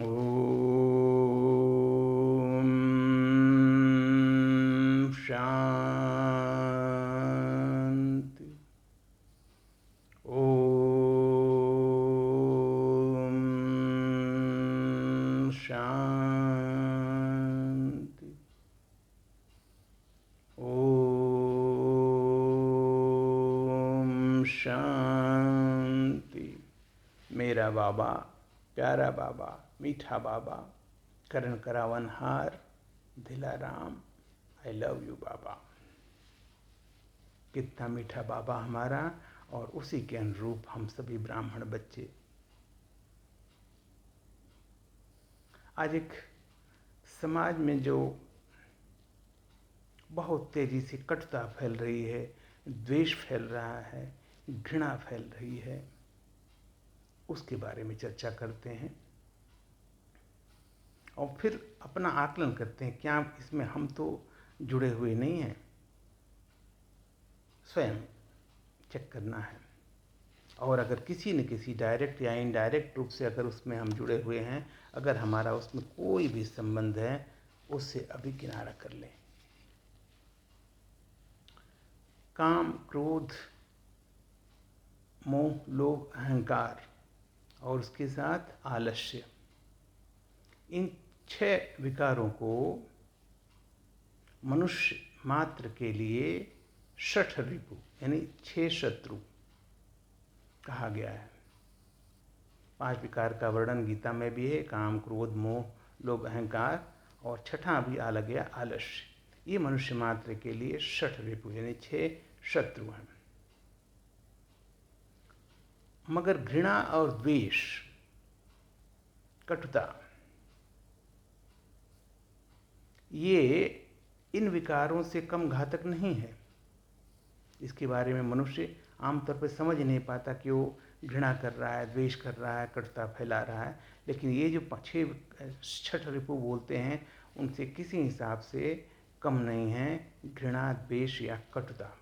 ओम शांति। ओम शांति। ओम शांति। मेरा बाबा, प्यारा बाबा, मीठा बाबा, करण करावनहार, दिलाराम, आई लव यू बाबा। कितना मीठा बाबा हमारा, और उसी के अनुरूप हम सभी ब्राह्मण बच्चे। आज एक समाज में जो बहुत तेजी से कटुता फैल रही है, द्वेष फैल रहा है, घृणा फैल रही है, उसके बारे में चर्चा करते हैं और फिर अपना आकलन करते हैं। क्या इसमें हम तो जुड़े हुए नहीं हैं? स्वयं चेक करना है। और अगर किसी न किसी डायरेक्ट या इनडायरेक्ट रूप से अगर उसमें हम जुड़े हुए हैं, अगर हमारा उसमें कोई भी संबंध है, उससे अभी किनारा कर लें। काम, क्रोध, मोह, लोभ, अहंकार और उसके साथ आलस्य, इन 6 विकारों को मनुष्य मात्र के लिए षठ रिपु यानी 6 शत्रु कहा गया है। 5 विकार का वर्णन गीता में भी है, काम, क्रोध, मोह, लोभ, अहंकार, और छठा भी आ लग गया आलस्य। ये मनुष्य मात्र के लिए षठ रिपु यानी 6 शत्रु हैं। मगर घृणा और द्वेष, कटुता, ये इन विकारों से कम घातक नहीं है। इसके बारे में मनुष्य आमतौर पर समझ नहीं पाता कि वो घृणा कर रहा है, द्वेष कर रहा है, कटुता फैला रहा है। लेकिन ये जो 6 रिपु बोलते हैं, उनसे किसी हिसाब से कम नहीं है घृणा, द्वेष या कटुता।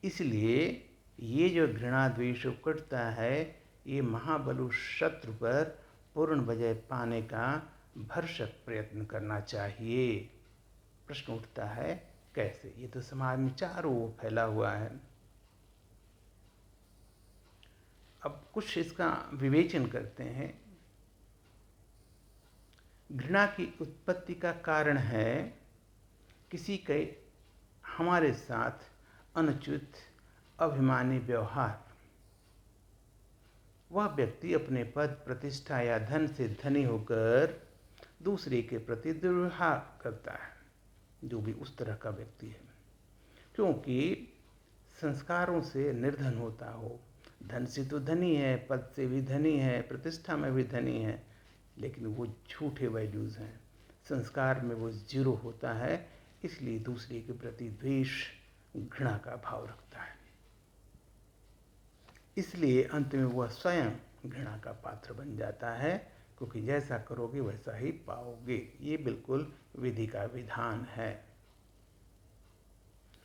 इसलिए ये जो घृणा, द्वेष और कटुता है, ये महाबलु शत्रु पर पूर्ण विजय पाने का भरसक प्रयत्न करना चाहिए। प्रश्न उठता है कैसे? ये तो समाज में चारों ओर फैला हुआ है। अब कुछ इसका विवेचन करते हैं। घृणा की उत्पत्ति का कारण है किसी के हमारे साथ अनुचित, अभिमानी व्यवहार। वह व्यक्ति अपने पद, प्रतिष्ठा या धन से धनी होकर दूसरे के प्रति दुर्व्यवहार करता है, जो भी उस तरह का व्यक्ति है। क्योंकि संस्कारों से निर्धन होता हो, धन से तो धनी है, पद से भी धनी है, प्रतिष्ठा में भी धनी है, लेकिन वो झूठे वैल्यूज़ हैं, संस्कार में वो जीरो होता है। इसलिए दूसरे के प्रति द्वेष, घृणा का भाव रखता है। इसलिए अंत में वह स्वयं घृणा का पात्र बन जाता है, क्योंकि जैसा करोगे वैसा ही पाओगे। ये बिल्कुल विधि का विधान है।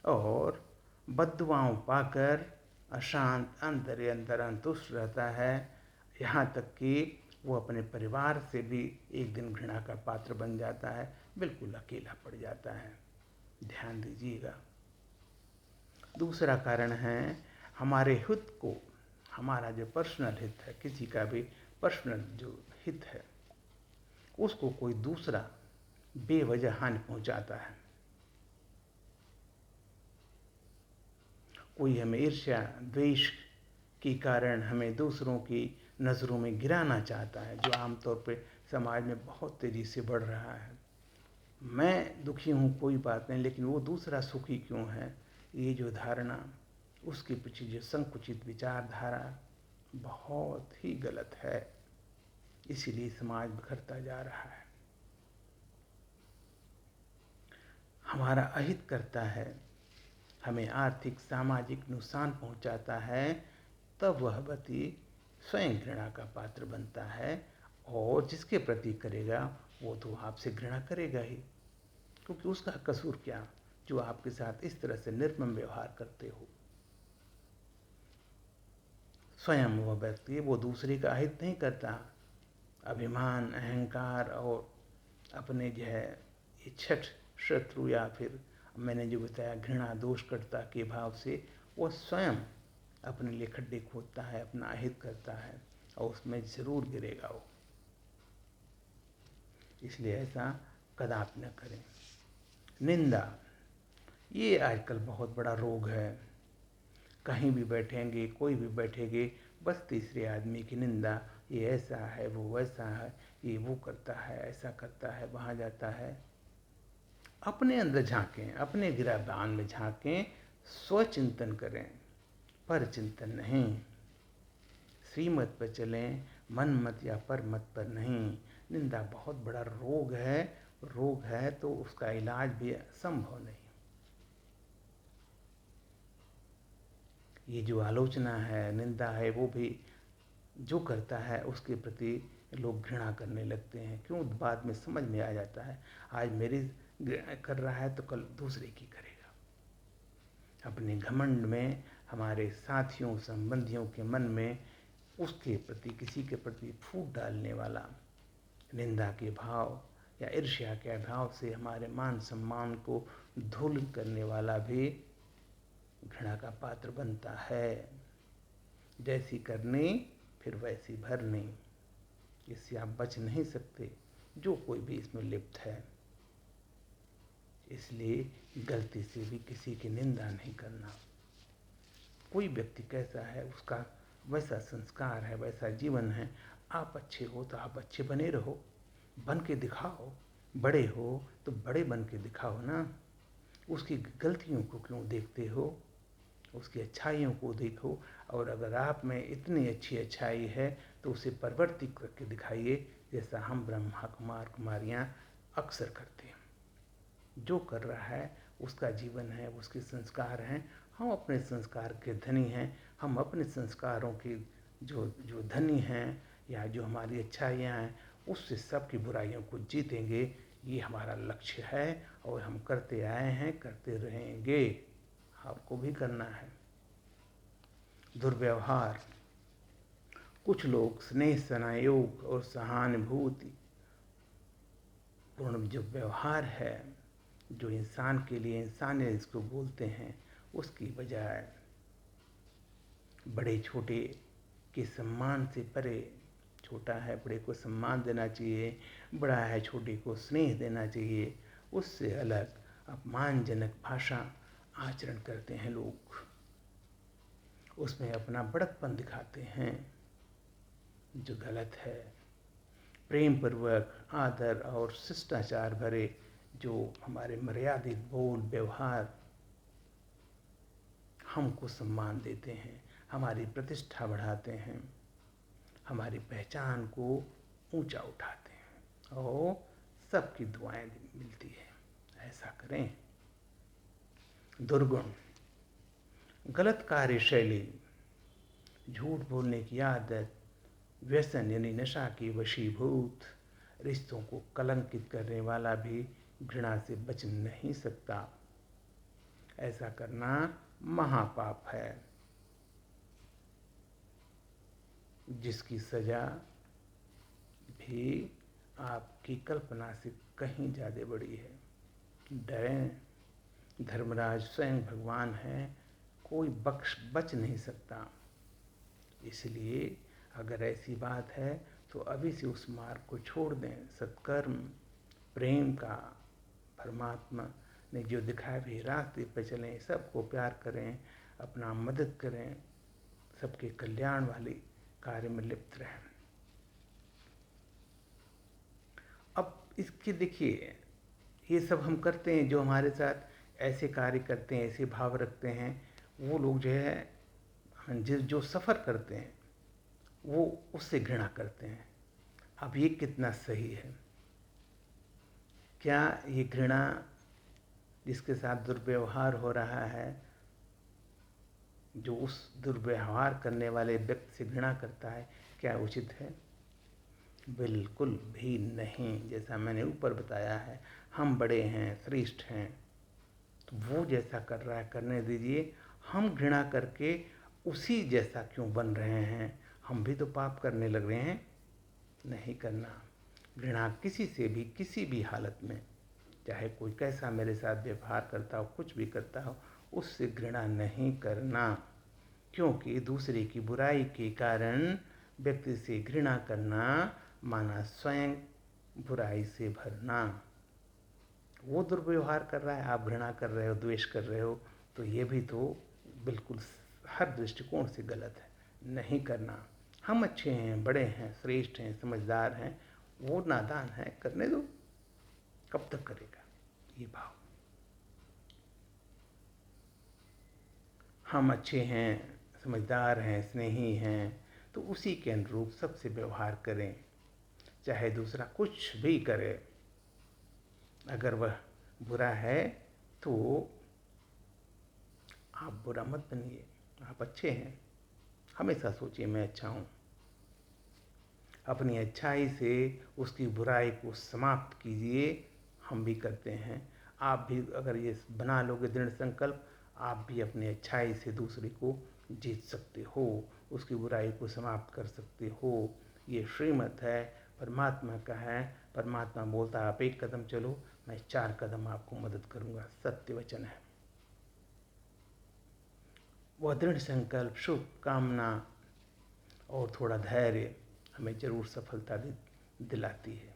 और बद्दुआओं पाकर अशांत, अंतर अंतर अंतुष्ट रहता है, यहाँ तक कि वो अपने परिवार से भी एक दिन घृणा का पात्र बन जाता है, बिल्कुल अकेला पड़ जाता है। ध्यान दीजिएगा। दूसरा कारण है हमारे हित को, हमारा जो पर्सनल हित है, किसी का भी पर्सनल जो हित है, उसको कोई दूसरा बेवजह हानि पहुंचाता है। कोई हमें ईर्ष्या, द्वेष के कारण हमें दूसरों की नज़रों में गिराना चाहता है, जो आमतौर पे समाज में बहुत तेज़ी से बढ़ रहा है। मैं दुखी हूँ कोई बात नहीं, लेकिन वो दूसरा सुखी क्यों है, ये जो धारणा, उसके पीछे जो संकुचित विचारधारा बहुत ही गलत है। इसीलिए समाज बिखरता जा रहा है। हमारा अहित करता है, हमें आर्थिक, सामाजिक नुकसान पहुंचाता है, तब वह व्यक्ति स्वयं घृणा का पात्र बनता है। और जिसके प्रति करेगा वो तो आपसे घृणा करेगा ही, क्योंकि उसका कसूर क्या जो आपके साथ इस तरह से निर्मम व्यवहार करते हो। स्वयं वह व्यक्ति वो दूसरे का हित नहीं करता। अभिमान, अहंकार और अपने जो है इच्छट शत्रु या फिर मैंने जो बताया घृणा, दोष कर्ता के भाव से वो स्वयं अपने लिए खड्डे खोदता है, अपना अहित करता है और उसमें जरूर गिरेगा वो। इसलिए ऐसा कदापि न करें। निंदा, ये आजकल बहुत बड़ा रोग है। कहीं भी बैठेंगे, कोई भी बैठेंगे, बस तीसरे आदमी की निंदा, ये ऐसा है, वो वैसा है, ये वो करता है, ऐसा करता है, वहाँ जाता है। अपने अंदर झांकें, अपने गिराबान में झांकें, स्वचिंतन करें, पर चिंतन नहीं। श्रीमत पर चलें, मन मत या पर मत पर नहीं। निंदा बहुत बड़ा रोग है तो उसका इलाज भी संभव नहीं। ये जो आलोचना है, निंदा है, वो भी जो करता है उसके प्रति लोग घृणा करने लगते हैं। क्यों? बाद में समझ में आ जाता है, आज मेरी कर रहा है तो कल दूसरे की करेगा। अपने घमंड में हमारे साथियों, संबंधियों के मन में उसके प्रति, किसी के प्रति फूट डालने वाला निंदा के भाव या ईर्ष्या के भाव से हमारे मान सम्मान को धूल करने वाला भी घृणा का पात्र बनता है। जैसी करनी फिर वैसी भरनी, इससे आप बच नहीं सकते, जो कोई भी इसमें लिप्त है। इसलिए गलती से भी किसी की निंदा नहीं करना। कोई व्यक्ति कैसा है, उसका वैसा संस्कार है, वैसा जीवन है। आप अच्छे हो तो आप अच्छे बने रहो, बन के दिखाओ। बड़े हो तो बड़े बन के दिखाओ ना। उसकी गलतियों को क्यों देखते हो? उसकी अच्छाइयों को देखो। और अगर आप में इतनी अच्छी अच्छाई है तो उसे परिवर्तित करके दिखाइए, जैसा हम ब्रह्मा कुमार कुमारियाँ अक्सर करते हैं। जो कर रहा है उसका जीवन है, उसके संस्कार हैं। हम अपने संस्कार के धनी हैं। हम अपने संस्कारों के जो धनी हैं या जो हमारी अच्छाइयाँ हैं, उससे सबकी बुराइयों को जीतेंगे। ये हमारा लक्ष्य है और हम करते आए हैं, करते रहेंगे। आपको भी करना है। दुर्व्यवहार, कुछ लोग स्नेह, संयोग और सहानुभूति पूर्ण जो व्यवहार है, जो इंसान के लिए इंसानियत इसको बोलते हैं, उसकी बजाय बड़े छोटे के सम्मान से परे, छोटा है बड़े को सम्मान देना चाहिए, बड़ा है छोटे को स्नेह देना चाहिए, उससे अलग अपमानजनक भाषा आचरण करते हैं लोग। उसमें अपना बड़कपन दिखाते हैं, जो गलत है। प्रेम पूर्वक, आदर और शिष्टाचार भरे जो हमारे मर्यादित बोल व्यवहार हमको सम्मान देते हैं, हमारी प्रतिष्ठा बढ़ाते हैं, हमारी पहचान को ऊंचा उठाते हैं और सबकी दुआएं मिलती है। ऐसा करें। दुर्गुण, गलत कार्यशैली, झूठ बोलने की आदत, व्यसन यानी नशा की वशीभूत, रिश्तों को कलंकित करने वाला भी घृणा से बच नहीं सकता। ऐसा करना महापाप है, जिसकी सजा भी आपकी कल्पना से कहीं ज़्यादा बड़ी है। डरें, धर्मराज स्वयं भगवान है, कोई बच नहीं सकता। इसलिए अगर ऐसी बात है तो अभी से उस मार्ग को छोड़ दें। सत्कर्म, प्रेम का परमात्मा ने जो दिखाया भी रास्ते पर चलें, सबको प्यार करें, अपना मदद करें, सबके कल्याण वाले कार्य में लिप्त रहें। अब इसके देखिए, ये सब हम करते हैं, जो हमारे साथ ऐसे कार्य करते हैं, ऐसे भाव रखते हैं, वो लोग जो है जो सफ़र करते हैं वो उससे घृणा करते हैं। अब ये कितना सही है? क्या ये घृणा जिसके साथ दुर्व्यवहार हो रहा है, जो उस दुर्व्यवहार करने वाले व्यक्ति से घृणा करता है, क्या उचित है? बिल्कुल भी नहीं। जैसा मैंने ऊपर बताया है, हम बड़े हैं, श्रेष्ठ हैं, तो वो जैसा कर रहा है करने दीजिए। हम घृणा करके उसी जैसा क्यों बन रहे हैं? हम भी तो पाप करने लग रहे हैं। नहीं करना। घृणा किसी से भी किसी भी हालत में, चाहे कोई कैसा मेरे साथ व्यवहार करता हो, कुछ भी करता हो, उससे घृणा नहीं करना। क्योंकि दूसरे की बुराई के कारण व्यक्ति से घृणा करना माना स्वयं बुराई से भरना। वो दुर्व्यवहार कर रहा है, आप घृणा कर रहे हो, द्वेष कर रहे हो, तो ये भी तो बिल्कुल हर दृष्टिकोण से गलत है। नहीं करना। हम अच्छे हैं, बड़े हैं, श्रेष्ठ हैं, समझदार हैं, वो नादान है, करने दो। कब तक करेगा ये भाव? हम अच्छे हैं, समझदार हैं, स्नेही हैं, तो उसी के अनुरूप सबसे व्यवहार करें, चाहे दूसरा कुछ भी करे। अगर वह बुरा है तो आप बुरा मत बनिए, आप अच्छे हैं। हमेशा सोचिए मैं अच्छा हूँ। अपनी अच्छाई से उसकी बुराई को समाप्त कीजिए। हम भी करते हैं। आप भी अगर ये बना लोगे दृढ़ संकल्प, आप भी अपनी अच्छाई से दूसरे को जीत सकते हो, उसकी बुराई को समाप्त कर सकते हो। ये श्रीमत है, परमात्मा का है। परमात्मा बोलता है आप 1 कदम चलो, मैं 4 कदम आपको मदद करूँगा। सत्य वचन है। वह दृढ़ संकल्प, शुभ कामना और थोड़ा धैर्य हमें ज़रूर सफलता दिलाती है।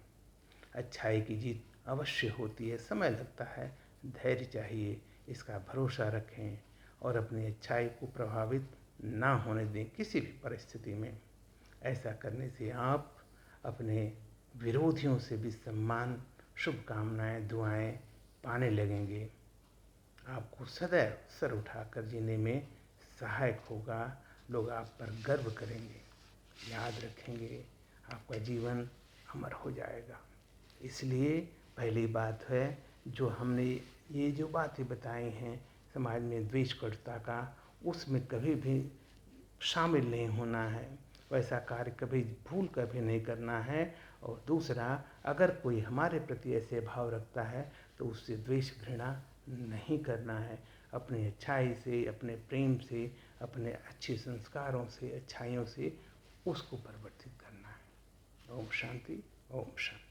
अच्छाई की जीत अवश्य होती है, समय लगता है, धैर्य चाहिए, इसका भरोसा रखें और अपनी अच्छाई को प्रभावित ना होने दें किसी भी परिस्थिति में। ऐसा करने से आप अपने विरोधियों से भी सम्मान, शुभकामनाएं, दुआएं पाने लगेंगे। आपको सदैव सर उठाकर जीने में सहायक होगा। लोग आप पर गर्व करेंगे, याद रखेंगे, आपका जीवन अमर हो जाएगा। इसलिए पहली बात है, जो हमने ये जो बातें बताई हैं समाज में द्वेषकटुता का, उसमें कभी भी शामिल नहीं होना है। वैसा कार्य कभी भूल कर भी नहीं करना है। और दूसरा, अगर कोई हमारे प्रति ऐसे भाव रखता है तो उससे द्वेष घृणा नहीं करना है। अपनी अच्छाई से, अपने प्रेम से, अपने अच्छे संस्कारों से, अच्छाइयों से उसको परिवर्तित करना है। ओम शांति। ओम शांति।